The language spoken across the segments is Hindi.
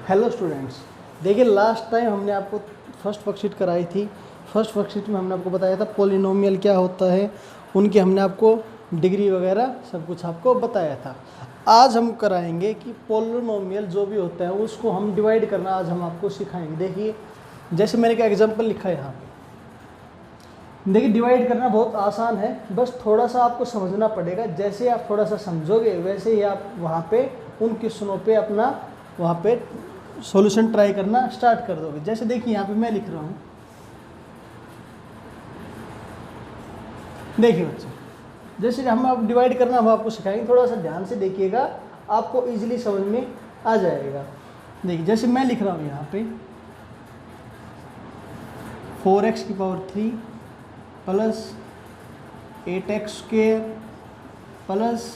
हेलो स्टूडेंट्स, देखिए लास्ट टाइम हमने आपको फर्स्ट वर्कशीट कराई थी। फर्स्ट वर्कशीट में हमने आपको बताया था पॉलिनोमियल क्या होता है, उनकी हमने आपको डिग्री वगैरह सब कुछ आपको बताया था। आज हम कराएंगे कि पॉलिनोमियल जो भी होता है उसको हम डिवाइड करना आज हम आपको सिखाएंगे। देखिए जैसे मैंने क्या एग्जांपल लिखा है यहाँ पे, देखिए डिवाइड करना बहुत आसान है, बस थोड़ा सा आपको समझना पड़ेगा। जैसे आप थोड़ा सा समझोगे वैसे ही आप वहाँ पे उन क्वेश्चनों पे अपना वहाँ पे सॉल्यूशन ट्राई करना स्टार्ट कर दोगे। जैसे देखिए यहाँ पे मैं लिख रहा हूँ, देखिए बच्चे जैसे हम आप डिवाइड करना हम आपको सिखाएंगे, थोड़ा सा ध्यान से देखिएगा, आपको इजीली समझ में आ जाएगा। देखिए जैसे मैं लिख रहा हूँ यहाँ पे 4x की power 3 plus 8x square plus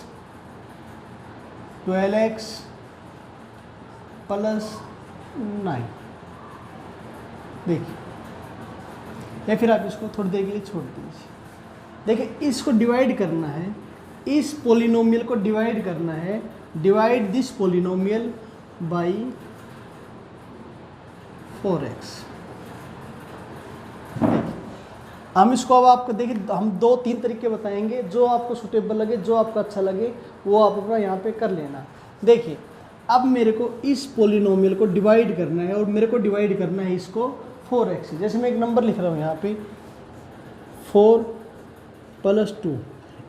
12x plus 9। देखिए, या फिर आप इसको थोड़ी देर के लिए छोड़ दीजिए। देखिए इसको डिवाइड करना है, इस पॉलिनोमियल को डिवाइड करना है। Divide this polynomial bye 4x। हम इसको अब आपको देखिए हम 2-3 तरीके बताएंगे, जो आपको सूटेबल लगे, जो आपको अच्छा लगे वो आप अपना यहाँ पे कर लेना। देखिए अब मेरे को इस पॉलिनोमियल को डिवाइड करना है और मेरे को डिवाइड करना है इसको 4x से। जैसे मैं एक नंबर लिख रहा हूँ यहाँ पे 4 प्लस 2,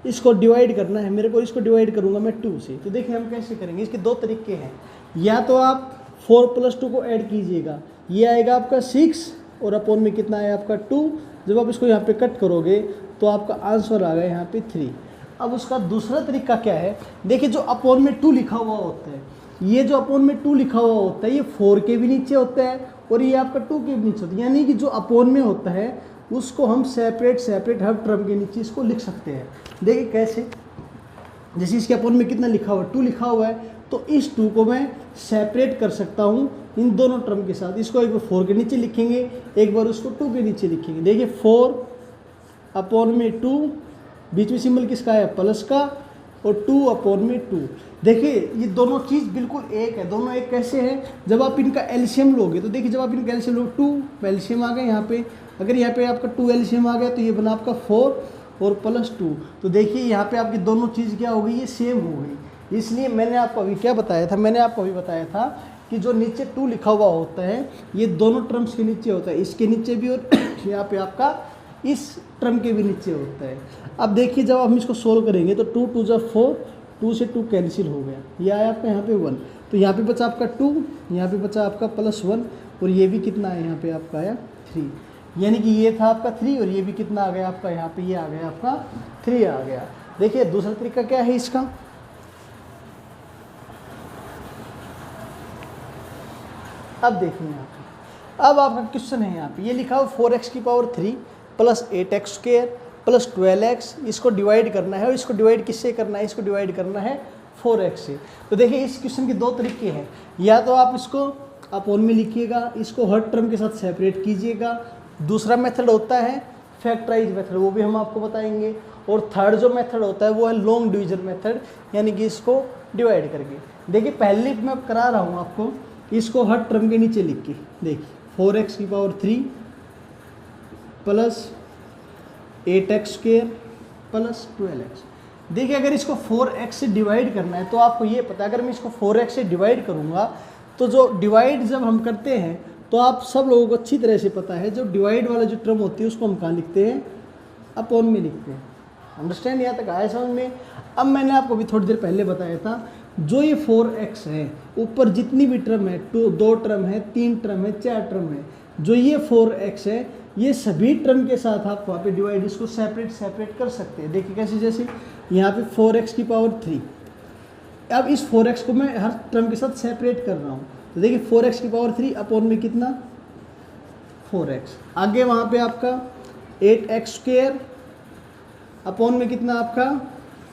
इसको डिवाइड करना है मेरे को। इसको डिवाइड करूँगा मैं 2 से। तो देखिए हम कैसे करेंगे, इसके 2 तरीके हैं। या तो आप 4 प्लस 2 को ऐड कीजिएगा, ये आएगा आपका 6 और अपॉन में कितना है आपका 2। जब आप इसको यहाँ पे कट करोगे तो आपका आंसर आ गया यहाँ पे 3। अब उसका दूसरा तरीका क्या है, देखिए जो अपॉन में 2 लिखा हुआ होता है, ये जो अपॉन में 2 लिखा हुआ होता है ये 4 के भी नीचे होता है और ये आपका 2 के भी नीचे होता है। यानी कि जो अपॉन में होता है उसको हम सेपरेट हर टर्म के नीचे इसको लिख सकते हैं। देखिए कैसे, जैसे इसके अपॉन में कितना लिखा हुआ है, 2 लिखा हुआ है, तो इस 2 को मैं सेपरेट कर सकता हूँ इन दोनों टर्म के साथ। इसको एक बार 4 के नीचे लिखेंगे, एक बार उसको 2 के नीचे लिखेंगे। देखिए 4 अपॉन में 2, बीच में सिंबल किसका है, प्लस का, और 2 अपॉन में 2। देखिए ये दोनों चीज़ बिल्कुल एक है। दोनों एक कैसे है, जब आप इनका एलसीएम लोगे, तो देखिए जब आप इनका एलसीएम लोगे 2 एलसीएम आ गए यहाँ पे, अगर यहाँ पे आपका 2 एलसीएम आ गया तो ये बना आपका 4 और प्लस 2। तो देखिए यहाँ पे आपकी दोनों चीज़ क्या हो गई, ये सेम हो गई। इसलिए मैंने आपको अभी क्या बताया था, मैंने आपको अभी बताया था कि जो नीचे 2 लिखा हुआ होता है ये दोनों टर्म्स के नीचे होता है, इसके नीचे भी और यहाँ पे आपका इस टर्म के भी नीचे होता है। अब देखिए जब हम इसको सोल्व करेंगे तो 2 2 4, 2 से 2 कैंसिल हो गया, ये आया आपका यहाँ पे 1, तो यहाँ पे बचा आपका 2, यहाँ पे बचा आपका प्लस 1, और ये भी कितना है यहाँ पे आपका आया 3। यानी कि ये था आपका 3 और ये भी कितना आ गया आपका यहाँ पे, ये आ गया आपका 3 आ गया। देखिए दूसरा तरीका क्या है इसका, अब देखिए यहाँ पे, अब आपका क्वेश्चन है यहाँ पे ये लिखा हो 4x की power 3 plus 8x square plus 12x, इसको डिवाइड करना है। और इसको डिवाइड किससे करना है, इसको डिवाइड करना है 4x से। तो देखिए इस क्वेश्चन के 2 तरीके हैं, या तो आप इसको अपॉन में लिखिएगा, इसको हर टर्म के साथ सेपरेट कीजिएगा। दूसरा मेथड होता है फैक्टराइज मेथड, वो भी हम आपको बताएंगे। और थर्ड जो मेथड होता है वो है लॉन्ग डिवीजन मेथड, यानी कि इसको डिवाइड करके। देखिए पहले मैं करा रहा हूँ आपको, इसको हर टर्म के नीचे लिख के देखिए 4x की power 3 plus 8x square plus 12x। देखिए अगर इसको 4x से डिवाइड करना है तो आपको ये पता है, अगर मैं इसको 4x से डिवाइड करूँगा तो जो डिवाइड जब हम करते हैं तो आप सब लोगों को अच्छी तरह से पता है, जो डिवाइड वाला जो टर्म होती है उसको हम कहाँ लिखते हैं, अपॉन में लिखते हैं। अंडरस्टैंड यहाँ तक आया समझ में। अब मैंने आपको भी थोड़ी देर पहले बताया था, जो ये 4x है ऊपर जितनी भी टर्म है, 2 टर्म है, 3 टर्म है, 4 टर्म है, जो ये 4x है ये सभी टर्म के साथ आप वहाँ पे डिवाइड इसको सेपरेट कर सकते हैं। देखिए कैसे, जैसे यहाँ पे 4x की पावर 3, अब इस 4x को मैं हर टर्म के साथ सेपरेट कर रहा हूँ। तो देखिए 4x की पावर 3 अपॉन में कितना 4x, आगे वहाँ पे आपका 8x स्क्वायर अपॉन में कितना आपका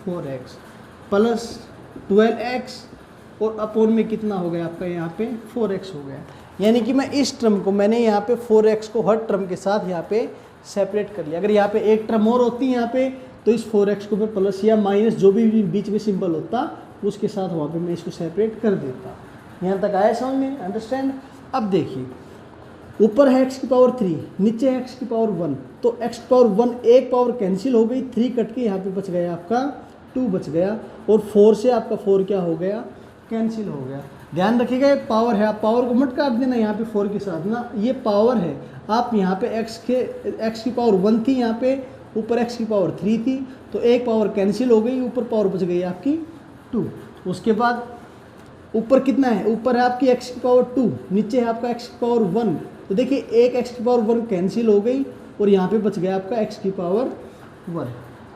4x प्लस 12x और अपॉन में कितना हो गया आपका यहाँ पे 4x हो गया। यानी कि मैं इस टर्म को मैंने यहाँ पे 4x को हर टर्म के साथ यहाँ पे सेपरेट कर लिया। अगर यहाँ पे एक टर्म और होती यहाँ पे तो इस 4x को मैं प्लस या माइनस जो भी बीच में सिंबल होता उसके साथ वहाँ पे मैं इसको सेपरेट कर देता। यहाँ तक आया समझ में, अंडरस्टैंड। अब देखिए ऊपर है x की पावर 3, नीचे है x की पावर 1, तो x की पावर 1 एक पावर कैंसिल हो गई, 3 कट के यहाँ पे बच गया आपका 2 बच गया, और 4 से आपका 4 क्या हो गया, कैंसिल हो गया। ध्यान रखिएगा ये पावर है, आप पावर को मत काट देना यहाँ पे 4 के साथ ना, ये पावर है। आप यहाँ पे x की पावर 1 थी, यहाँ पे ऊपर x की पावर 3 थी, तो एक पावर कैंसिल हो गई, ऊपर पावर बच गई आपकी 2। उसके बाद ऊपर कितना है, ऊपर है आपकी x की पावर 2, नीचे है आपका x की पावर 1, तो देखिए एक x की पावर 1 कैंसिल हो गई और यहाँ पे बच गया आपका x की पावर 1।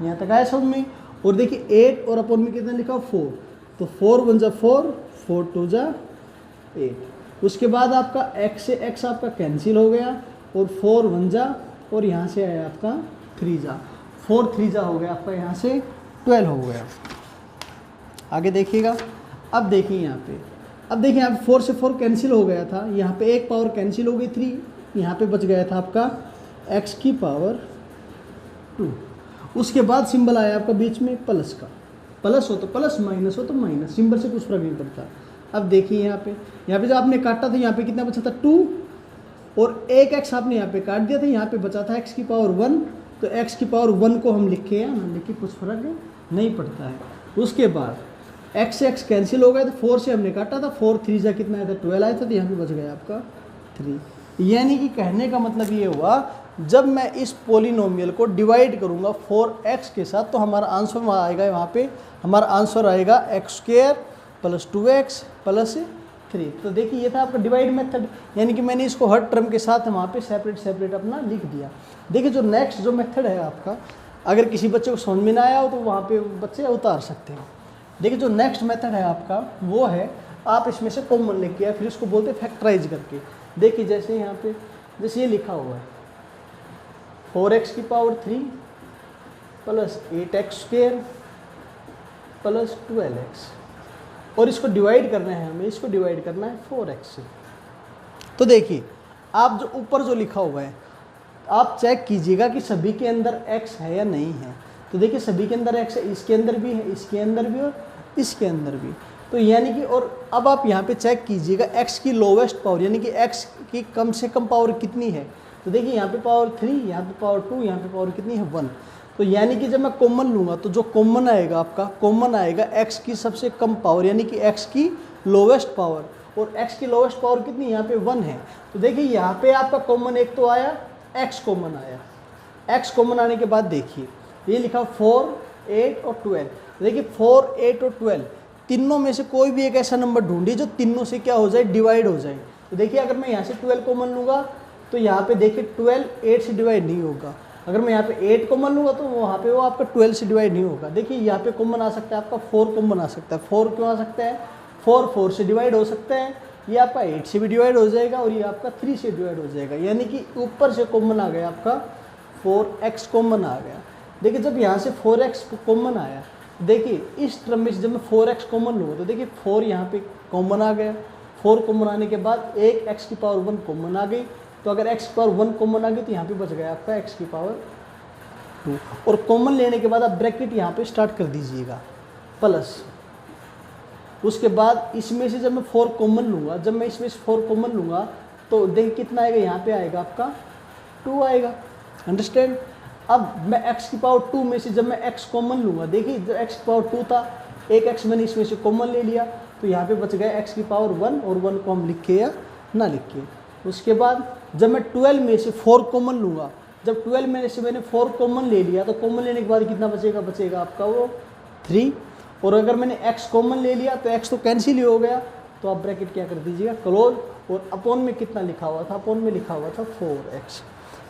यहाँ तक आया समझ में। और देखिए 8 और अपॉन में कितना लिखा 4, तो 4 1 जा 4, 4 2 जा 8। उसके बाद आपका x से x आपका कैंसिल हो गया और 4 1 जा, और यहाँ से आया आपका 3 जा, 4 3 जा हो गया आपका, यहाँ से 12 हो गया। आगे देखिएगा। अब देखिए यहाँ पे, अब देखिए यहाँ पे 4 से 4 कैंसिल हो गया था, यहाँ पे एक पावर कैंसिल हो गई 3, यहाँ पे बच गया था आपका x की पावर 2। उसके बाद सिंबल आया आपका बीच में प्लस का, प्लस हो तो प्लस, माइनस हो तो माइनस, सिंबल से कुछ फर्क नहीं पड़ता। अब देखिए यहाँ पे जब आपने काटा था यहाँ पे कितना बचा था 2, और एक x आपने यहाँ पे काट दिया था, यहाँ पे बचा था x की पावर 1, तो x की पावर 1 को हम लिखे हैं ना, लिखे कुछ फर्क नहीं पड़ता है। उसके बाद x से x कैंसिल हो गया, तो 4 से हमने काटा था, 4 3 जा कितना आया था 12 आया था, तो यहाँ पे बच गया आपका 3। यानी कि कहने का मतलब ये हुआ, जब मैं इस पोलिनोमियल को डिवाइड करूँगा 4x के साथ, तो हमारा आंसर आएगा, वहाँ पे हमारा आंसर आएगा x² + 2x + 3। तो देखिए ये था आपका डिवाइड मेथड, यानी कि मैंने इसको हर टर्म के साथ वहाँ पे सेपरेट अपना लिख दिया। देखिए जो नेक्स्ट जो मेथड है आपका, अगर किसी बच्चे को समझ में ना आया हो तो वहाँ पे बच्चे उतार सकते हैं। देखिए जो नेक्स्ट मेथड है आपका वो है, आप इसमें से कॉमन लेके आए, फिर इसको बोलते हैं फैक्टराइज करके। देखिए जैसे यहाँ पे जैसे ये लिखा हुआ है 4x की पावर 3 + 8x² + 12x, और इसको डिवाइड करना है हमें, इसको डिवाइड करना है 4x से। तो देखिए आप जो ऊपर जो लिखा हुआ है आप चेक कीजिएगा कि सभी के अंदर x है या नहीं है। तो देखिए सभी के अंदर x है, इसके अंदर भी है, इसके अंदर भी और इसके अंदर भी। तो यानी कि, और अब आप यहाँ पे चेक कीजिएगा x की लोवेस्ट पावर, यानी कि x की कम से कम पावर कितनी है। तो देखिए यहाँ पे पावर 3, यहाँ पे पावर 2, यहाँ पे पावर कितनी है 1। तो यानी कि जब मैं कॉमन लूँगा तो जो कॉमन आएगा आपका, कॉमन आएगा x की सबसे कम पावर, यानी कि x की लोवेस्ट पावर, और x की लोवेस्ट पावर कितनी, यहाँ पे 1 है। तो देखिए यहाँ पे आपका कॉमन एक तो आया, x कॉमन आया। x कॉमन आने के बाद देखिए ये लिखा 4 8 और 12। देखिए 4 8 और 12 तीनों में से कोई भी एक ऐसा नंबर ढूंढिए जो तीनों से क्या हो जाए, डिवाइड हो जाए। तो देखिए अगर मैं यहाँ से 12 कॉमन लूँगा तो यहाँ पे देखिए 12 8 से डिवाइड नहीं होगा। अगर मैं यहाँ पे 8 कॉमन लूँगा तो वहाँ पे वो आपका 12 से डिवाइड नहीं होगा। देखिए यहाँ पे कॉमन आ सकता है आपका 4 कॉमन आ सकता है। 4 क्यों आ सकता है, 4 से डिवाइड हो सकता है, ये आपका 8 से भी डिवाइड हो जाएगा, और ये आपका 3 से डिवाइड हो जाएगा। यानी कि ऊपर से कॉमन आ गया आपका 4x कॉमन आ गया। देखिए जब यहाँ से 4x कॉमन आया, देखिए इस टर्म में जब मैं 4x कॉमन लूँगा तो देखिए 4 यहाँ पे कॉमन आ गया। 4 कॉमन आने के बाद एक x की पावर 1 कॉमन आ गई। तो अगर x की पावर 1 कॉमन आ गई तो यहाँ पे बच गया आपका x की पावर 2। और कॉमन लेने के बाद आप ब्रैकेट यहाँ पे स्टार्ट कर दीजिएगा प्लस। उसके बाद इसमें से जब मैं 4 कॉमन लूँगा, जब मैं इसमें से 4 कॉमन लूँगा तो देखिए कितना आएगा, यहाँ पे आएगा आपका 2 आएगा। अंडरस्टैंड। अब मैं x की पावर 2 में से जब मैं x कॉमन लूँगा, देखिए जो x की पावर 2 था, एक x मैंने इसमें से कॉमन ले लिया, तो यहाँ पे बच गया x की पावर 1, और 1 को हम लिखे या ना लिखे। उसके बाद जब मैं 12 में से 4 कॉमन लूँगा, जब 12 में से मैंने 4 कॉमन ले लिया तो कॉमन लेने के बाद कितना बचेगा, बचेगा आपका वो 3। और अगर मैंने x कॉमन ले लिया तो x तो कैंसिल ही हो गया, तो आप ब्रैकेट क्या कर दीजिएगा, क्लोज। और अपॉन में कितना लिखा हुआ था, अपॉन में लिखा हुआ था 4x।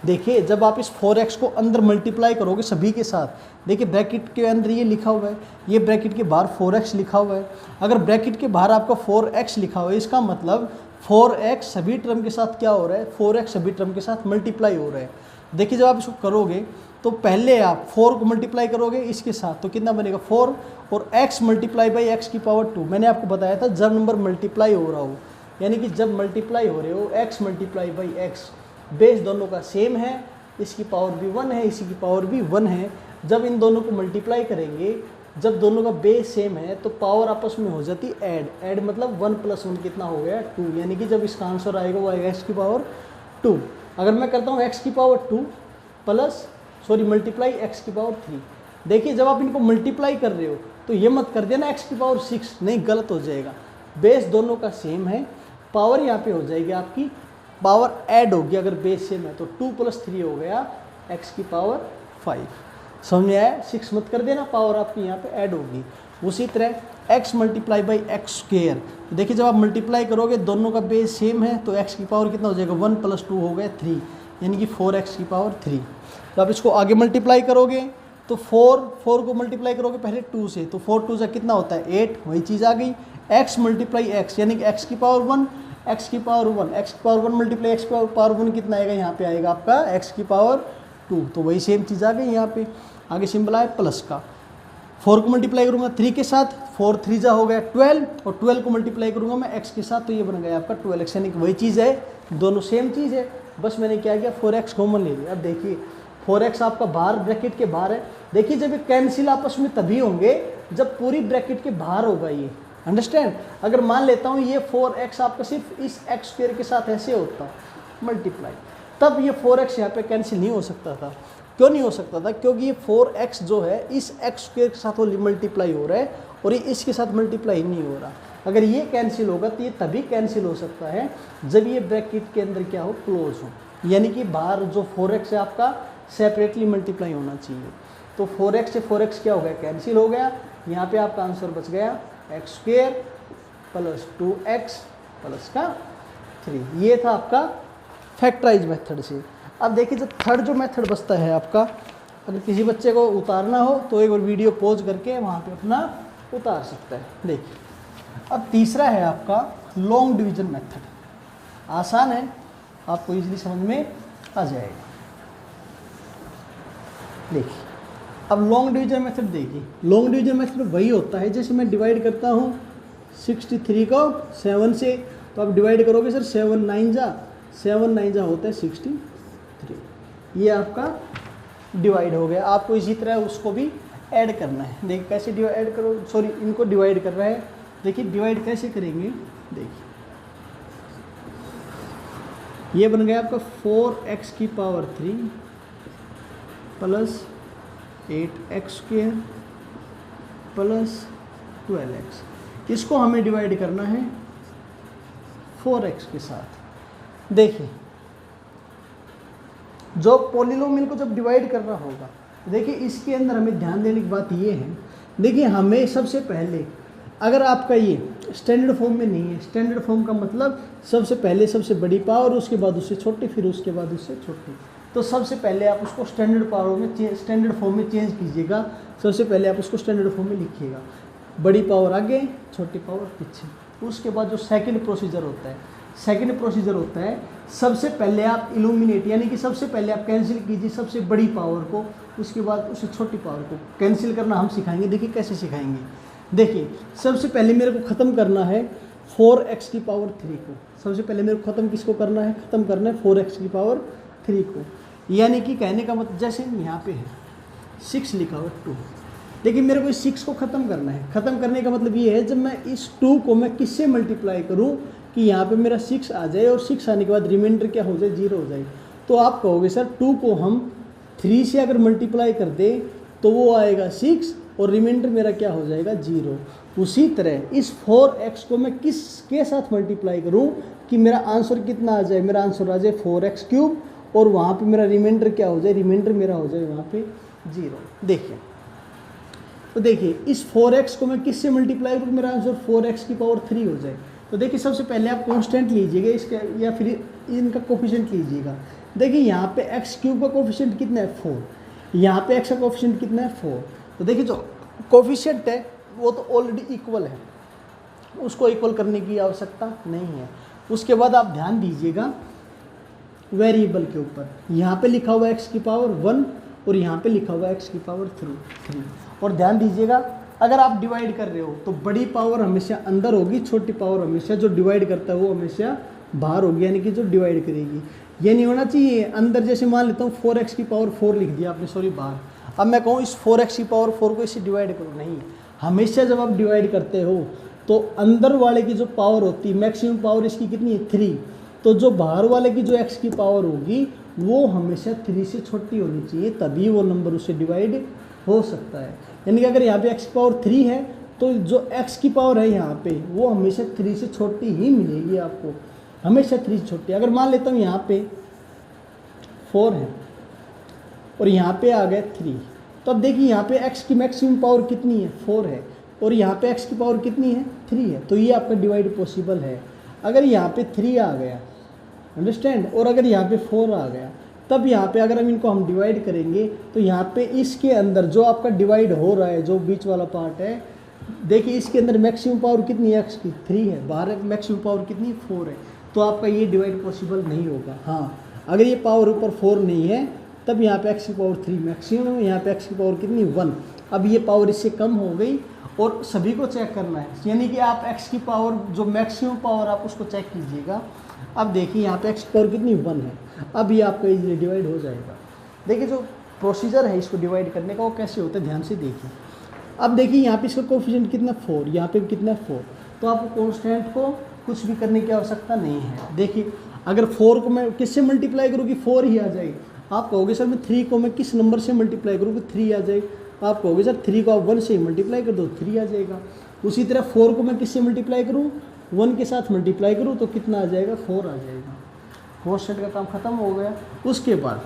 देखिए जब आप इस 4x को अंदर मल्टीप्लाई करोगे सभी के साथ, देखिए ब्रैकेट के अंदर ये लिखा हुआ है, ये ब्रैकेट के बाहर 4x लिखा हुआ है। अगर ब्रैकेट के बाहर आपका 4x लिखा हुआ है, इसका मतलब 4x सभी टर्म के साथ क्या हो रहा है, 4x सभी टर्म के साथ मल्टीप्लाई हो रहा है। देखिए जब आप इसको करोगे तो पहले आप 4 को मल्टीप्लाई करोगे इसके साथ तो कितना बनेगा 4, और x मल्टीप्लाई बाई x की पावर 2। मैंने आपको बताया था जब नंबर मल्टीप्लाई हो रहा हो, यानी कि जब मल्टीप्लाई हो रहे हो x multiply by x, base दोनों का सेम है, इसकी पावर भी 1 है, इसी की पावर भी 1 है। जब इन दोनों को मल्टीप्लाई करेंगे जब दोनों का बेस सेम है तो पावर आपस में हो जाती ऐड मतलब 1 + 1 कितना हो गया 2, यानी कि जब इसका आंसर आएगा वो आएगा x की पावर 2। अगर मैं करता हूँ x की पावर 2 प्लस मल्टीप्लाई x की पावर 3, देखिए जब आप इनको मल्टीप्लाई कर रहे हो तो ये मत कर देना x की पावर 6, नहीं गलत हो जाएगा। बेस दोनों का सेम है, पावर यहाँ पे हो जाएगी आपकी पावर ऐड होगी, अगर बेस सेम है तो 2 + 3 हो गया x की पावर 5। समझ में आया? 6 मत कर देना, पावर आपकी यहाँ पे ऐड होगी। उसी तरह x × x², देखिए जब आप मल्टीप्लाई करोगे दोनों का बेस सेम है तो x की पावर कितना हो जाएगा 1 + 2 हो गया 3, यानी कि 4x की पावर 3। तो आप इसको आगे मल्टीप्लाई करोगे तो 4 को मल्टीप्लाई करोगे पहले 2 से, तो 4 2 कितना होता है 8, वही चीज़ आ गई। x × x यानी कि x की पावर 1, x की पावर 1, x की पावर 1 × x की पावर 1 कितना आएगा, यहाँ पे आएगा आपका x की पावर 2, तो वही सेम चीज़ आ गई यहाँ पे। आगे सिंबल आया प्लस का, 4 को मल्टीप्लाई करूँगा 3 के साथ, 4 3 जा हो गया 12, और 12 को मल्टीप्लाई करूँगा मैं x के साथ तो ये बन गया आपका 12x, यानी कि वही चीज़ है, दोनों सेम चीज़ है, बस मैंने क्या किया 4x कॉमन ले लिया। अब देखिए 4x आपका बाहर ब्रैकेट के बाहर है, देखिए जब ये कैंसिल आपस में तभी होंगे जब पूरी ब्रैकेट के बाहर होगा ये, अंडरस्टैंड। अगर मान लेता हूँ ये 4x आपका सिर्फ इस x² के साथ ऐसे होता मल्टीप्लाई, तब ये 4x यहाँ पे कैंसिल नहीं हो सकता था। क्यों नहीं हो सकता था? क्योंकि ये 4x जो है इस x² के साथ वो मल्टीप्लाई हो रहा है और ये इसके साथ मल्टीप्लाई नहीं हो रहा। अगर ये कैंसिल होगा तो ये तभी कैंसिल हो सकता है जब ये ब्रैकेट के अंदर क्या हो, क्लोज हो, यानी कि बाहर जो 4x है आपका सेपरेटली मल्टीप्लाई होना चाहिए। तो 4x से 4x क्या हो गया, कैंसिल हो गया। यहाँ पे आपका आंसर बच गया x² + 2x + 3। ये था आपका फैक्टराइज मेथड से। अब देखिए जो थर्ड जो मेथड बचता है आपका, अगर किसी बच्चे को उतारना हो तो एक बार वीडियो पॉज करके वहाँ पे अपना उतार सकता है। देखिए अब तीसरा है आपका लॉन्ग डिवीजन मेथड, आसान है, आपको इजीली समझ में आ जाएगा। देखिए अब लॉन्ग डिवीजन मेथड, देखिए लॉन्ग डिवीजन मेथड वही होता है जैसे मैं डिवाइड करता हूँ 63 को 7 से, तो आप डिवाइड करोगे सर 7 9 जा होता है 63, ये आपका डिवाइड हो गया। आपको इसी तरह उसको भी ऐड करना है। देखिए कैसे डिवाइड करो, इनको डिवाइड कर रहा है। देखिए डिवाइड कैसे करेंगे, देखिए ये बन गया आपका 4x की पावर 3 + 8x² + 12x। इसको हमें डिवाइड करना है 4x के साथ। देखिए जो पॉलिनोमियल को जब डिवाइड करना होगा, देखिए इसके अंदर हमें ध्यान देने की बात ये है, देखिए हमें सबसे पहले, अगर आपका ये स्टैंडर्ड फॉर्म में नहीं है, स्टैंडर्ड फॉर्म का मतलब सबसे पहले सबसे बड़ी पावर, उसके बाद उससे छोटी, फिर उसके बाद उससे छोटी, तो सबसे पहले आप उसको स्टैंडर्ड फॉर्म में चेंज कीजिएगा। सबसे पहले आप उसको स्टैंडर्ड फॉर्म में लिखिएगा, बड़ी पावर आगे, छोटी पावर पीछे। उसके बाद जो सेकंड प्रोसीजर होता है, सबसे पहले आप इल्यूमिनेट, यानी कि सबसे पहले आप कैंसिल कीजिए सबसे बड़ी पावर को, उसके बाद उससे छोटी पावर को कैंसिल करना हम सिखाएंगे। देखिए कैसे सिखाएंगे, देखिए सबसे पहले मेरे को ख़त्म करना है 4x की पावर 3 को। सबसे पहले मेरे को ख़त्म किसको करना है, ख़त्म करना है 4x की पावर 3 को, यानी कि कहने का मतलब जैसे यहाँ पे है 6 लिखा हुआ 2, देखिए मेरे को इस 6 को ख़त्म करना है। ख़त्म करने का मतलब ये है जब मैं इस 2 को मैं किससे मल्टीप्लाई करूँ कि यहाँ पे मेरा 6 आ जाए और 6 आने के बाद रिमाइंडर क्या हो जाए, 0 हो जाए। तो आप कहोगे सर 2 को हम 3 से अगर मल्टीप्लाई कर दे तो वो आएगा 6 और रिमाइंडर मेरा क्या हो जाएगा, 0। उसी तरह इस 4x को मैं किसके साथ मल्टीप्लाई करूँ कि मेरा आंसर कितना आ जाए, मेरा आंसर आ जाए 4x³ और वहाँ पे मेरा रिमाइंडर क्या हो जाए, रिमाइंडर मेरा हो जाए वहाँ पे 0। देखिए तो देखिए इस 4x को मैं किससे मल्टीप्लाई करूँ, मेरा आंसर 4x की पावर 3 हो जाए। तो देखिए सबसे पहले आप कांस्टेंट लीजिएगा इसका, या फिर इनका कोफिशिएंट लीजिएगा। देखिए यहाँ पे x³ का कोफिशिएंट कितना है 4, यहाँ पे x का कोफिशिएंट कितना है 4। तो देखिए जो कोफिशिएंट है वो तो ऑलरेडी इक्वल है, उसको इक्वल करने की आवश्यकता नहीं है। उसके बाद आप ध्यान दीजिएगा वेरिएबल के ऊपर, यहाँ पे लिखा हुआ x की पावर 1 और यहाँ पे लिखा हुआ x की पावर 3। और ध्यान दीजिएगा अगर आप डिवाइड कर रहे हो तो बड़ी पावर हमेशा अंदर होगी, छोटी पावर हमेशा जो डिवाइड करता है वो हमेशा बाहर होगी, यानी कि जो डिवाइड करेगी। ये नहीं होना चाहिए अंदर, जैसे मान लेता हूँ 4x की पावर 4 लिख दिया आपने, बाहर। अब मैं कहूँ इस 4x की पावर 4 को इससे डिवाइड करो, नहीं, हमेशा जब आप डिवाइड करते हो तो अंदर वाले की जो पावर होती है, मैक्सिमम पावर इसकी कितनी है 3, तो जो बाहर वाले की जो x की पावर होगी वो हमेशा 3 से छोटी होनी चाहिए, तभी वो नंबर उससे डिवाइड हो सकता है। यानी कि अगर यहाँ पे x की पावर 3 है तो जो x की पावर है यहाँ पे वो हमेशा 3 से छोटी ही मिलेगी आपको, हमेशा 3 से छोटी। अगर मान लेता हूँ यहाँ पे 4 है और यहाँ पे आ गया 3, तो अब देखिए यहाँ पे x की मैक्सिमम पावर कितनी है 4 है और यहाँ पे x की पावर कितनी है 3 है, तो ये आपका डिवाइड पॉसिबल है। अगर यहाँ पे 3 आ गया, अंडरस्टैंड, और अगर यहाँ पे 4 आ गया, तब यहाँ पे अगर हम डिवाइड करेंगे तो यहाँ पे इसके अंदर जो आपका डिवाइड हो रहा है, जो बीच वाला पार्ट है, देखिए इसके अंदर मैक्सिमम पावर कितनी है x की 3 है, बाहर मैक्सिमम पावर कितनी 4 है, तो आपका ये डिवाइड पॉसिबल नहीं होगा। हाँ, अगर ये पावर ऊपर 4 नहीं है तब यहाँ पे x की पावर 3 मैक्सिमम है, यहाँ पे x की पावर कितनी 1। अब ये पावर इससे कम हो गई और सभी को चेक करना है, यानी कि आप x की पावर जो मैक्सिमम पावर आप उसको चेक कीजिएगा। अब देखिए यहाँ पे x की पावर कितनी 1 है, अब ये आपका इजीली डिवाइड हो जाएगा। देखिए जो प्रोसीजर है इसको डिवाइड करने का वो कैसे होता है, ध्यान से देखिए। अब देखिए यहाँ पे इसका कोफिशिएंट कितना 4, यहाँ पे कितना 4, तो आपको कॉन्स्टेंट को कुछ भी करने की आवश्यकता नहीं है। देखिए अगर 4 को मैं किससे मल्टीप्लाई करूँ कि 4 ही आ जाए, आप कहोगे सर मैं 3 को मैं किस नंबर से मल्टीप्लाई करूँ कि 3 आ जाए, आप कहोगे सर 3 को आप 1 से ही मल्टीप्लाई कर दो 3 आ जाएगा। उसी तरह 4 को मैं किससे मल्टीप्लाई करूँ, 1 के साथ मल्टीप्लाई करूँ तो कितना आ जाएगा 4 आ जाएगा। कॉन्स्टेंट का काम खत्म हो गया। उसके बाद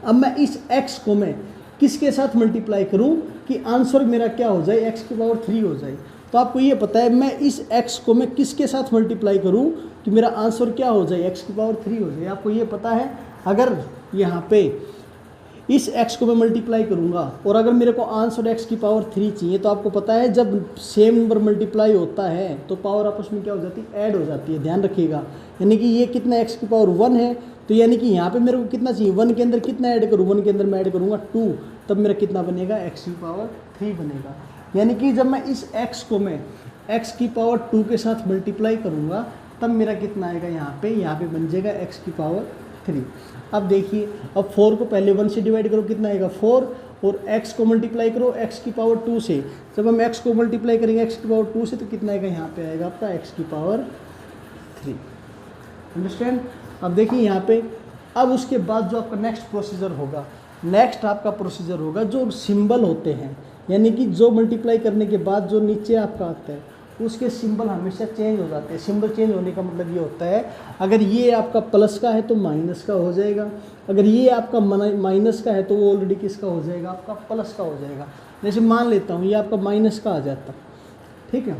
अब मैं इस x को मैं किसके साथ मल्टीप्लाई करूँ कि आंसर मेरा क्या हो जाए, x की पावर 3 हो जाए। तो आपको ये पता है मैं इस x को मैं किसके साथ मल्टीप्लाई करूँ कि मेरा आंसर क्या हो जाए, x की पावर 3 हो जाए। आपको ये पता है अगर यहाँ पे इस x को मैं मल्टीप्लाई करूँगा और अगर मेरे को आंसर x की पावर 3 चाहिए, तो आपको पता है जब सेम नंबर मल्टीप्लाई होता है तो पावर आपस में क्या हो जाती है, ऐड हो जाती है। ध्यान रखिएगा, यानी कि ये कितना x की पावर 1 है, तो यानी कि यहाँ पे मेरे को कितना चाहिए, 1 के अंदर कितना ऐड करूँ, 1 के अंदर मैं ऐड करूँगा 2, तब मेरा कितना बनेगा x की पावर 3 बनेगा। यानी कि जब मैं इस x को मैं x की पावर 2 के साथ मल्टीप्लाई करूँगा तब मेरा कितना आएगा, यहाँ पे बन जाएगा x की पावर 3। अब देखिए अब 4 को पहले 1 से डिवाइड करो कितना आएगा 4, और x को मल्टीप्लाई करो x की पावर 2 से। जब हम x को मल्टीप्लाई करेंगे x की पावर 2 से तो कितना आएगा, यहाँ पे आएगा आपका x की पावर 3। अंडरस्टैंड। अब देखिए यहाँ पे अब उसके बाद जो आपका नेक्स्ट प्रोसीजर होगा, नेक्स्ट आपका प्रोसीजर होगा जो सिंबल होते हैं, यानी कि जो मल्टीप्लाई करने के बाद जो नीचे आपका आता है उसके सिंबल हमेशा चेंज हो जाते हैं। सिंबल चेंज होने का मतलब ये होता है अगर ये आपका प्लस का है तो माइनस का हो जाएगा, अगर ये आपका माइनस का है तो वो ऑलरेडी किसका हो जाएगा, आपका प्लस का हो जाएगा। जैसे मान लेता हूँ ये आपका माइनस का आ जाता, ठीक है।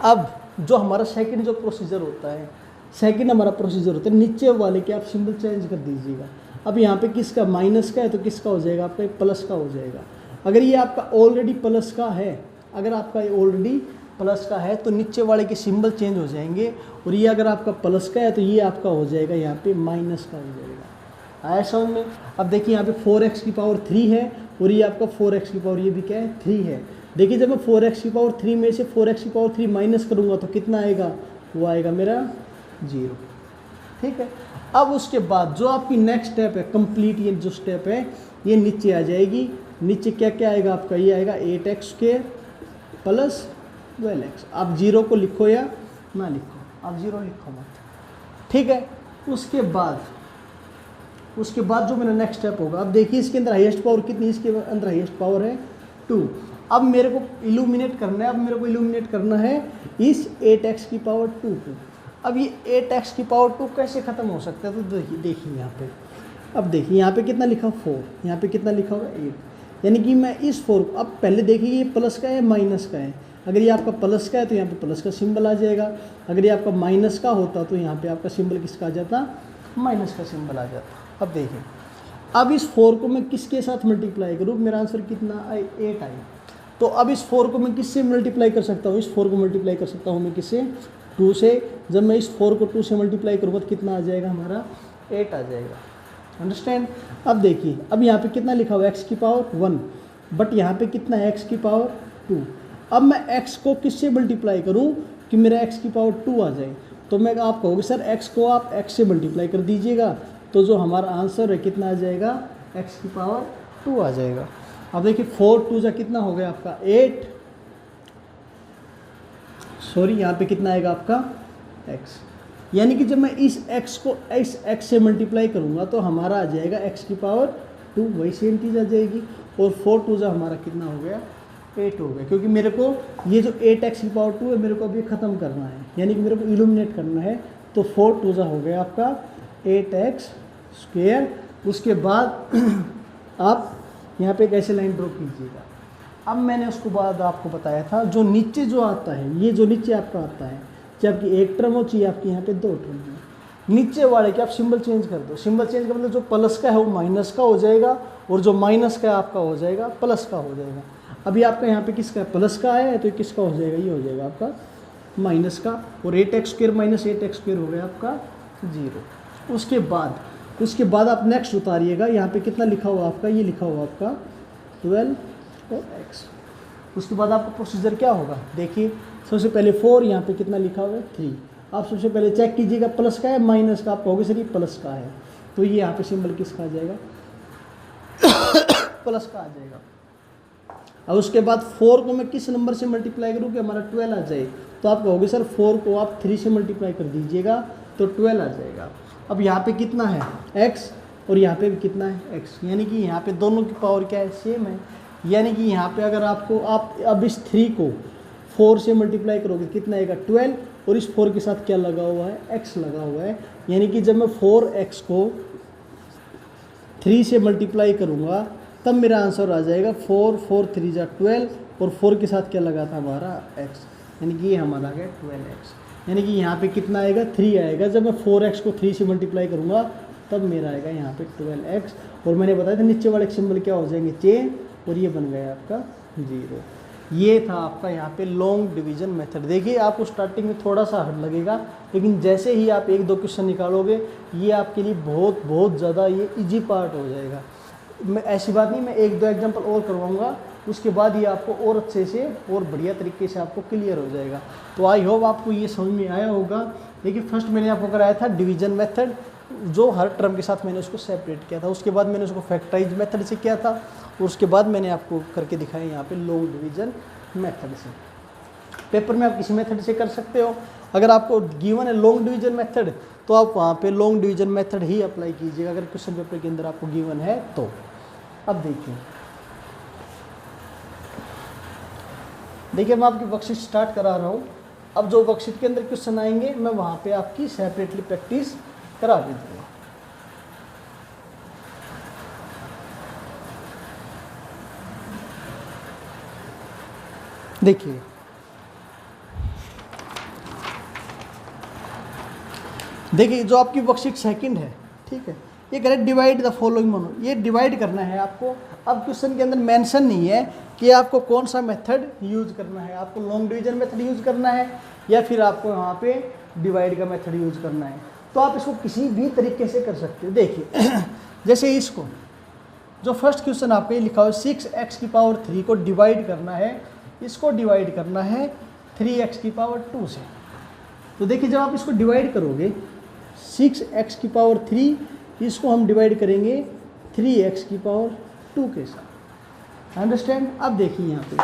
अब जो हमारा सेकंड जो प्रोसीजर होता है, सेकंड हमारा प्रोसीजर होता है नीचे वाले के आप सिंबल चेंज कर दीजिएगा। अब यहाँ पे किसका माइनस का है तो किसका हो जाएगा, आपका प्लस का हो जाएगा। अगर ये आपका ऑलरेडी प्लस का है, अगर आपका ये ऑलरेडी प्लस का है तो नीचे वाले के सिंबल चेंज हो जाएंगे, और ये अगर आपका प्लस का है तो ये आपका हो जाएगा यहाँ पे माइनस का हो जाएगा। आया समझ में। अब देखिए यहाँ पे 4x की पावर 3 है और ये आपका 4x की पावर ये भी क्या है 3 है। देखिए जब मैं 4x की पावर 3 में से 4x की पावर 3 माइनस करूँगा तो कितना आएगा, वो आएगा मेरा 0, ठीक है। अब उसके बाद जो आपकी नेक्स्ट स्टेप है कंप्लीट, ये जो स्टेप है ये नीचे आ जाएगी। नीचे क्या क्या आएगा आपका, ये आएगा 8x² प्लस 12x। आप 0 को लिखो या ना लिखो, आप 0 लिखो मत, ठीक है। उसके बाद जो मेरा नेक्स्ट स्टेप होगा, अब देखिए इसके अंदर हाईएस्ट पावर कितनी, इसके अंदर हाईएस्ट पावर है 2। अब मेरे को इल्यूमिनेट करना है, अब मेरे को इल्यूमिनेट करना है इस 8x की पावर 2 को। अब ये 8x की पावर 2 कैसे ख़त्म हो सकता है, तो देखिए यहाँ पे, अब देखिए यहाँ पे कितना लिखा 4, यहाँ पे कितना लिखा होगा 8, यानी कि मैं इस 4 को, अब पहले देखिए ये प्लस का है माइनस का है, अगर ये आपका प्लस का है तो यहाँ पे प्लस का सिंबल आ जाएगा, अगर ये आपका माइनस का होता तो यहाँ पे आपका सिंबल किसका आ जाता, माइनस का सिंबल आ जाता। अब देखिए अब इस 4 को मैं किसके साथ मल्टीप्लाई करूँ, मेरा आंसर कितना आए 8 आए। तो अब इस 4 को मैं किससे मल्टीप्लाई कर सकता हूँ, इस 4 को मल्टीप्लाई कर सकता हूँ मैं किससे, 2 से। जब मैं इस 4 को 2 से मल्टीप्लाई करूँगा तो कितना आ जाएगा, हमारा 8 आ जाएगा। अंडरस्टैंड। अब देखिए अब यहाँ पे कितना लिखा हुआ x की पावर 1, बट यहाँ पे कितना है x की पावर 2। अब मैं x को किससे मल्टीप्लाई करूँ कि मेरा x की पावर 2 आ जाए, तो मैं आप कहोगे सर x को आप x से मल्टीप्लाई कर दीजिएगा, तो जो हमारा आंसर है कितना आ जाएगा, x की पावर 2 आ जाएगा। अब देखिए 4 2 जा कितना हो गया आपका 8, सॉरी यहाँ पे कितना आएगा आपका x, यानी कि जब मैं इस x को इस x से मल्टीप्लाई करूँगा तो हमारा आ जाएगा x की पावर 2, वही सेम चीज़ आ जाएगी। और 4 2 जा हमारा कितना हो गया 8 हो गया, क्योंकि मेरे को ये जो 8x की पावर 2 है मेरे को अभी ख़त्म करना है, यानी कि मेरे को इल्यूमिनेट करना है। तो 4 2 जा हो गया आपका 8x स्क्वेयर। उसके बाद आप यहाँ पे कैसे लाइन ड्रॉ कीजिएगा। अब मैंने उसको बाद आपको बताया था जो नीचे जो आता है, ये जो नीचे आपका आता है, चाहे आपकी एक टर्म हो चाहिए आपकी यहाँ पे 2 टर्म हो, नीचे वाले के आप सिंबल चेंज कर दो। सिंबल चेंज का मतलब जो प्लस का है वो माइनस का हो जाएगा और जो माइनस का है आपका हो जाएगा प्लस का हो जाएगा। अभी आपका यहाँ पे किसका प्लस का है तो किसका हो जाएगा, ये हो जाएगा आपका माइनस का। और 8x square minus 8x square हो गया आपका 0। उसके बाद आप नेक्स्ट उतारिएगा, यहाँ पे कितना लिखा हुआ आपका, ये लिखा हुआ आपका 12 और x। उसके बाद आपका प्रोसीजर क्या होगा, देखिए सबसे पहले 4, यहाँ पे कितना लिखा हुआ है 3। आप सबसे पहले चेक कीजिएगा प्लस का है माइनस का, आप कहोगे सर ये प्लस का है, तो ये यहाँ पे सिंबल किसका आ जाएगा प्लस का आ जाएगा। अब उसके बाद 4 को मैं किस नंबर से मल्टीप्लाई करूँ कि हमारा 12 आ जाए, तो आप कहोगे सर 4 को आप 3 से मल्टीप्लाई कर दीजिएगा तो 12 आ जाएगा। अब यहाँ पे कितना है x और यहाँ पे भी कितना है x, यानी कि यहाँ पे दोनों की पावर क्या है सेम है। यानी कि यहाँ पे अगर आपको आप अब इस 3 को 4 से मल्टीप्लाई करोगे कितना आएगा 12, और इस 4 के साथ क्या लगा हुआ है x लगा हुआ है। यानी कि जब मैं 4x को 3 से मल्टीप्लाई करूँगा तब मेरा आंसर आ जाएगा 4 4 3 जा 12, और 4 के साथ क्या लगा था हमारा x, यानी कि ये हमारा आ गया 12x। यानी कि यहाँ पे कितना आएगा 3 आएगा। जब मैं 4x को 3 से मल्टीप्लाई करूँगा तब मेरा आएगा यहाँ पे 12x। और मैंने बताया था नीचे वाले सिंबल क्या हो जाएंगे चेन, और ये बन गया आपका 0। ये था आपका यहाँ पे लॉन्ग डिवीजन मेथड। देखिए आपको स्टार्टिंग में थोड़ा सा हार्ड लगेगा, लेकिन जैसे ही आप 1-2 क्वेश्चन निकालोगे ये आपके लिए बहुत बहुत ज़्यादा ये इजी पार्ट हो जाएगा। मैं ऐसी बात नहीं, मैं 1-2 एग्जाम्पल और करवाऊँगा, उसके बाद ये आपको और अच्छे से और बढ़िया तरीके से आपको क्लियर हो जाएगा। तो आई होप आपको ये समझ में आया होगा। देखिए फर्स्ट मैंने आपको कराया था डिवीजन मेथड, जो हर टर्म के साथ मैंने उसको सेपरेट किया था। उसके बाद मैंने उसको फैक्टराइज मेथड से किया था, और उसके बाद मैंने आपको करके दिखाया यहाँ पे लॉन्ग डिवीजन मेथड से। पेपर में आप किसी मेथड से कर सकते हो। अगर आपको गिवन है लॉन्ग डिवीजन मेथड तो आप वहाँ पे लॉन्ग डिवीजन मेथड ही अप्लाई कीजिएगा, अगर क्वेश्चन पेपर के अंदर आपको गिवन है तो। अब देखिए मैं आपकी वर्कशीट स्टार्ट करा रहा हूँ। अब जो वर्कशीट के अंदर क्वेश्चन आएंगे मैं वहाँ पे आपकी सेपरेटली प्रैक्टिस करा भी दूँगा। देखिए जो आपकी वर्कशीट सेकंड है, ठीक है, ये करें डिवाइड द फॉलोइंग मोनो, ये डिवाइड करना है आपको। अब क्वेश्चन के अंदर मेंशन नहीं है कि आपको कौन सा मेथड यूज करना है, आपको लॉन्ग डिवीजन मेथड यूज करना है या फिर आपको यहाँ पे डिवाइड का मेथड यूज करना है। तो आप इसको किसी भी तरीके से कर सकते हो। देखिए जैसे इसको जो फर्स्ट क्वेश्चन आपको ये लिखा हो 6x की पावर 3 को डिवाइड करना है, इसको डिवाइड करना है 3x की पावर 2 से। तो देखिए जब आप इसको डिवाइड करोगे 6x की पावर 3, इसको हम डिवाइड करेंगे 3x की पावर 2 के साथ। अंडरस्टैंड। अब देखिए यहाँ पे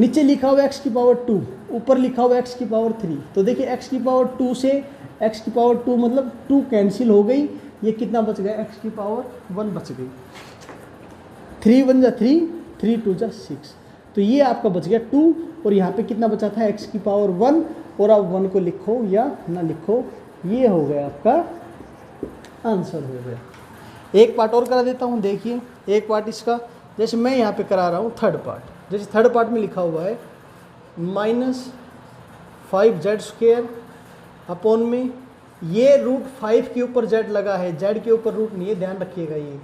नीचे लिखा हुआ x की पावर 2, ऊपर लिखा हुआ x की पावर 3। तो देखिए x की पावर 2 से x की पावर 2 मतलब 2 कैंसिल हो गई, ये कितना बच गया x की पावर 1 बच गई। 3 1 जा 3, 3 2 जा 6, तो ये आपका बच गया 2। और यहाँ पे कितना बचा था x की पावर 1, और आप 1 को लिखो या ना लिखो, ये हो गया आपका आंसर हो गया। एक पार्ट और करा देता हूँ। देखिए एक पार्ट इसका, जैसे मैं यहाँ पे करा रहा हूँ थर्ड पार्ट। जैसे थर्ड पार्ट में लिखा हुआ है -5z² अपॉन में, ये √5 के ऊपर z लगा है, z के ऊपर रूट नहीं है, ध्यान रखिएगा। ये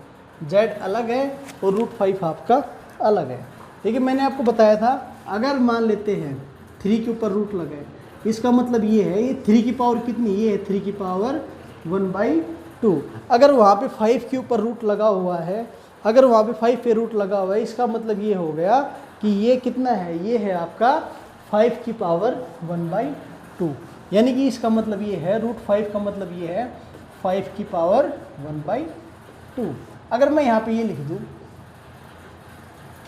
z अलग है और √5 आपका अलग है। देखिए मैंने आपको बताया था अगर मान लेते हैं 3 के ऊपर रूट लगा है, इसका मतलब ये है ये 3 की पावर कितनी, ये है 3 की पावर 1/2। अगर वहाँ पे 5 के ऊपर रूट लगा हुआ है, अगर वहाँ पे 5 पे रूट लगा हुआ है, इसका मतलब ये हो गया कि ये कितना है, ये है आपका 5 की पावर 1/2। यानी कि इसका मतलब ये है √5 का मतलब ये है 5 की पावर 1/2। अगर मैं यहाँ पे ये लिख दूँ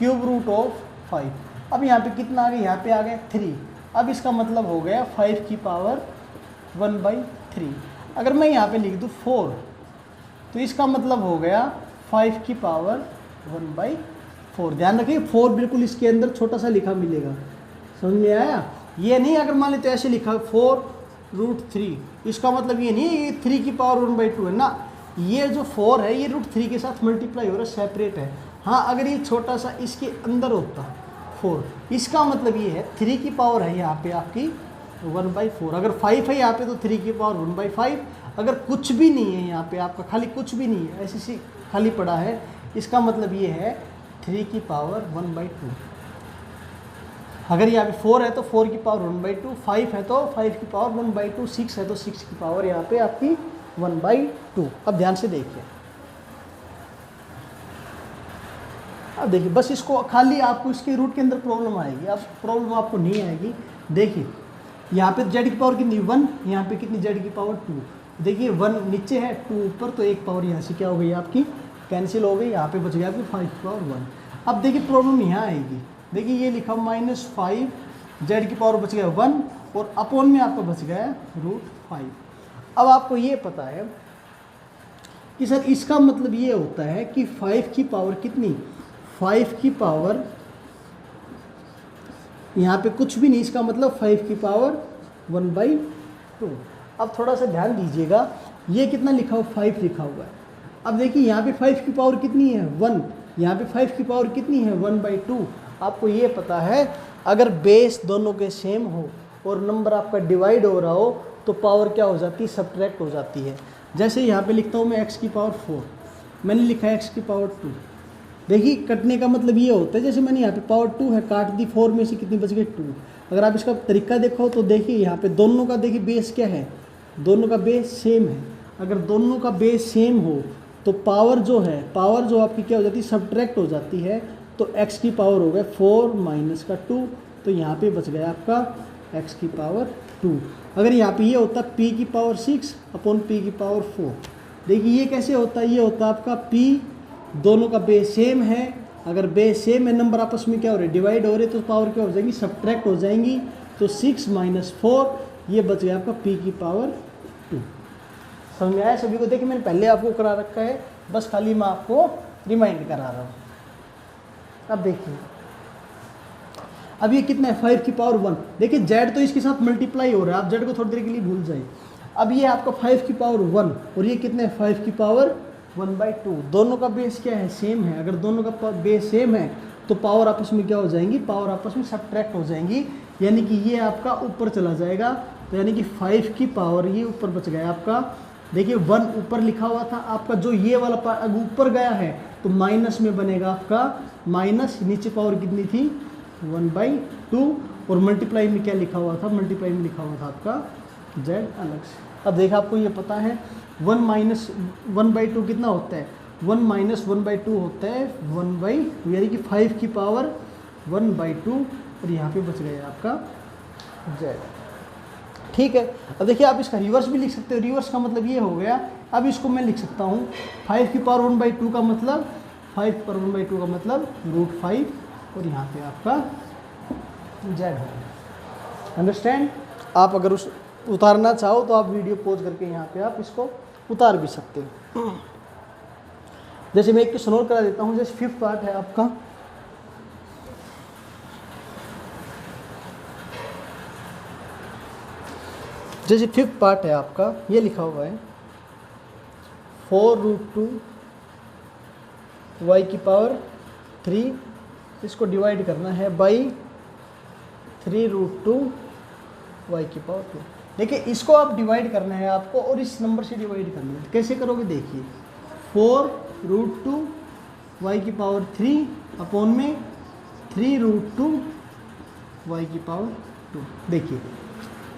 क्यूब रूट ऑफ 5। अब यहाँ पे कितना आ गया, यहाँ पे आ गया 3। अब इसका मतलब हो गया 5 की पावर 1/3। अगर मैं यहाँ पे लिख दूँ 4, तो इसका मतलब हो गया 5 की पावर 1/4। ध्यान रखिए 4 बिल्कुल इसके अंदर छोटा सा लिखा मिलेगा, समझ में आया। ये नहीं अगर मान लेते ऐसे लिखा 4√3, इसका मतलब ये नहीं ये 3 की पावर 1/2 है ना, ये जो 4 है ये √3 के साथ मल्टीप्लाई हो रहा है, सेपरेट है। हाँ अगर ये छोटा सा इसके अंदर होता 4, इसका मतलब ये है 3 की पावर है यहाँ पे आपकी 1/4। अगर 5 है यहाँ पे तो 3 की पावर 1/5। अगर कुछ भी नहीं है यहाँ पे आपका, खाली कुछ भी नहीं है, ऐसे सी खाली पड़ा है, इसका मतलब ये है 3 की पावर 1/2। अगर यहाँ पे 4 है तो 4 की पावर 1/2, 5 है तो 5 की पावर 1/2, 6 है तो 6 की पावर यहाँ पे आपकी 1/2। अब ध्यान से देखिए, अब देखिए बस इसको खाली आपको इसके रूट के अंदर प्रॉब्लम आएगी, अब प्रॉब्लम आपको नहीं आएगी। देखिए यहाँ पे z की पावर कितनी 1, यहाँ पे कितनी z की पावर 2। देखिए 1 नीचे है 2 ऊपर, तो एक पावर यहाँ से क्या हो गई आपकी कैंसिल हो गई, यहाँ पे बच गया आपकी 5 की पावर 1। अब देखिए प्रॉब्लम यहाँ आएगी, देखिए ये लिखा -5 z की पावर बच गया 1 और अपॉन में आपका बच गया √5। अब आपको ये पता है कि सर इसका मतलब ये होता है कि 5 की पावर कितनी, 5 की पावर यहाँ पे कुछ भी नहीं, इसका मतलब 5 की पावर 1/2। अब थोड़ा सा ध्यान दीजिएगा, ये कितना लिखा हुआ 5 लिखा हुआ है। अब देखिए यहाँ पे 5 की पावर कितनी है 1, यहाँ पे 5 की पावर कितनी है 1/2। आपको ये पता है अगर बेस दोनों के सेम हो और नंबर आपका डिवाइड हो रहा हो तो पावर क्या हो जाती है, सब्ट्रैक्ट हो जाती है। जैसे यहाँ पे लिखता हूँ मैं x की पावर 4, मैंने लिखा है x की पावर 2। देखिए कटने का मतलब ये होता है, जैसे मैंने यहाँ पे पावर 2 है काट दी, 4 में से कितनी बच गई 2। अगर आप इसका तरीका देखो तो देखिए यहाँ पे दोनों का देखिए बेस क्या है, दोनों का बेस सेम है। अगर दोनों का बेस सेम हो तो पावर जो है, पावर जो आपकी क्या हो जाती है, सब्ट्रैक्ट हो जाती है। तो x की पावर हो गया 4 माइनस का 2, तो यहाँ पे बच गया आपका x की पावर 2। अगर यहाँ पे ये होता p की पावर 6 अपॉन p की पावर 4। देखिए ये कैसे होता है, ये होता है आपका p, दोनों का बेस सेम है, अगर बेस सेम है नंबर आपस में क्या हो रहे हैं, डिवाइड हो रहे, तो पावर क्या हो जाएंगी, सब्ट्रैक्ट हो जाएंगी। तो 6 माइनस 4 ये बच गया आपका p की पावर 2। समझ में आया सभी को। देखिए मैंने पहले आपको करा रखा है, बस खाली मैं आपको रिमाइंड करा रहा हूँ। अब देखिए अब ये कितना है 5 की पावर 1। देखिए z तो इसके साथ मल्टीप्लाई हो रहा है, आप z को थोड़ी देर के लिए भूल जाइए। अब ये आपका 5 की पावर 1 और ये कितने 5 की पावर 1/2। दोनों का बेस क्या है, सेम है। अगर दोनों का बेस सेम है तो पावर आपस में क्या हो जाएंगी, पावर आपस में सब्ट्रैक्ट हो जाएंगी, यानी कि ये आपका ऊपर चला जाएगा। तो यानी कि 5 की पावर ये ऊपर बच गया आपका। देखिए 1 ऊपर लिखा हुआ था आपका, जो ये वाला पार्ट ऊपर गया है तो माइनस में बनेगा आपका माइनस, नीचे पावर कितनी थी 1/2 और मल्टीप्लाई में क्या लिखा हुआ था, मल्टीप्लाई में लिखा हुआ था आपका z अलग से। अब देखा आपको ये पता है 1 माइनस 1/2 कितना होता है, 1 माइनस 1/2 होता है 1/2, यानी कि 5 की पावर 1/2 और यहाँ पे बच गया आपका z। ठीक है। अब देखिए आप इसका रिवर्स भी लिख सकते हो, रिवर्स का मतलब ये हो गया, अब इसको मैं लिख सकता हूँ 5 की पावर 1/2 का मतलब 5 पर 1/2 का मतलब √5 और यहाँ पे आपका z हो। अंडरस्टैंड। आप अगर उस उतारना चाहो तो आप वीडियो पॉज करके यहाँ पे आप इसको उतार भी सकते हो। जैसे मैं एक क्वेश्चन और करा देता हूँ, जैसे 5th पार्ट है आपका, जैसे 5th पार्ट है आपका, ये लिखा हुआ है 4√2 y की पावर 3, इसको डिवाइड करना है बाई 3√2 y की पावर 2। देखिए इसको आप डिवाइड करना है आपको और इस नंबर से डिवाइड करना है। कैसे करोगे देखिए 4√2 y की पावर 3 अपॉन में 3√2 y की पावर 2। देखिए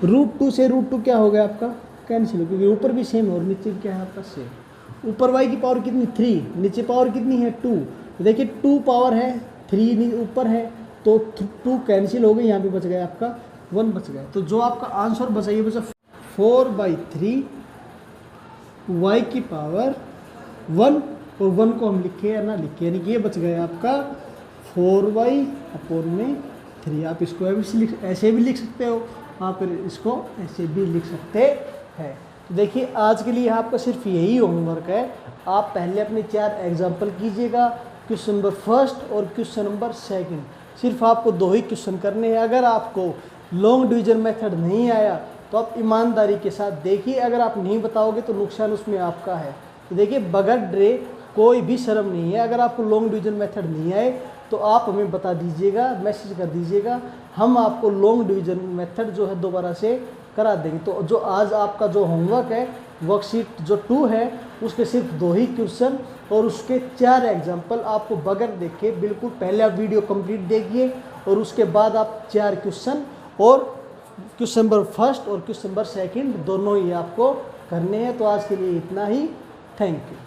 √2 से √2 क्या हो गया आपका कैंसिल हो, क्योंकि ऊपर भी सेम है और नीचे क्या है आपका सेम। ऊपर y की पावर कितनी 3, नीचे पावर कितनी है 2। देखिए 2 पावर है, 3 ऊपर है, तो 2 कैंसिल हो गई, यहाँ पे बच गया आपका 1 बच गया। तो जो आपका आंसर बचा ये बचा 4/3 y की पावर 1 और 1 को हम लिखे या ना लिखे, यानी कि ये बच गया आपका 4y/3। आप इसको ऐसे भी लिख सकते हो, आप फिर इसको ऐसे भी लिख सकते हैं। तो देखिए आज के लिए आपका सिर्फ यही होमवर्क है। आप पहले अपने 4 एग्जाम्पल कीजिएगा, क्वेश्चन नंबर फर्स्ट और क्वेश्चन नंबर सेकंड। सिर्फ आपको 2 ही क्वेश्चन करने हैं। अगर आपको लॉन्ग डिवीजन मेथड नहीं आया तो आप ईमानदारी के साथ देखिए, अगर आप नहीं बताओगे तो नुकसान उसमें आपका है। तो देखिए बगैर डरे कोई भी शर्म नहीं है, अगर आपको लॉन्ग डिवीजन मेथड नहीं आए तो आप हमें बता दीजिएगा, मैसेज कर दीजिएगा, हम आपको लॉन्ग डिवीजन मेथड जो है दोबारा से करा देंगे। तो जो आज आपका जो होमवर्क है वर्कशीट जो 2 है उसके सिर्फ 2 ही क्वेश्चन और उसके 4 एग्जाम्पल आपको बगैर देखे बिल्कुल पहले आप वीडियो कंप्लीट देखिए और उसके बाद आप 4 क्वेश्चन और क्वेश्चन नंबर फर्स्ट और क्वेश्चन नंबर सेकंड दोनों ही आपको करने हैं। तो आज के लिए इतना ही। Thank you.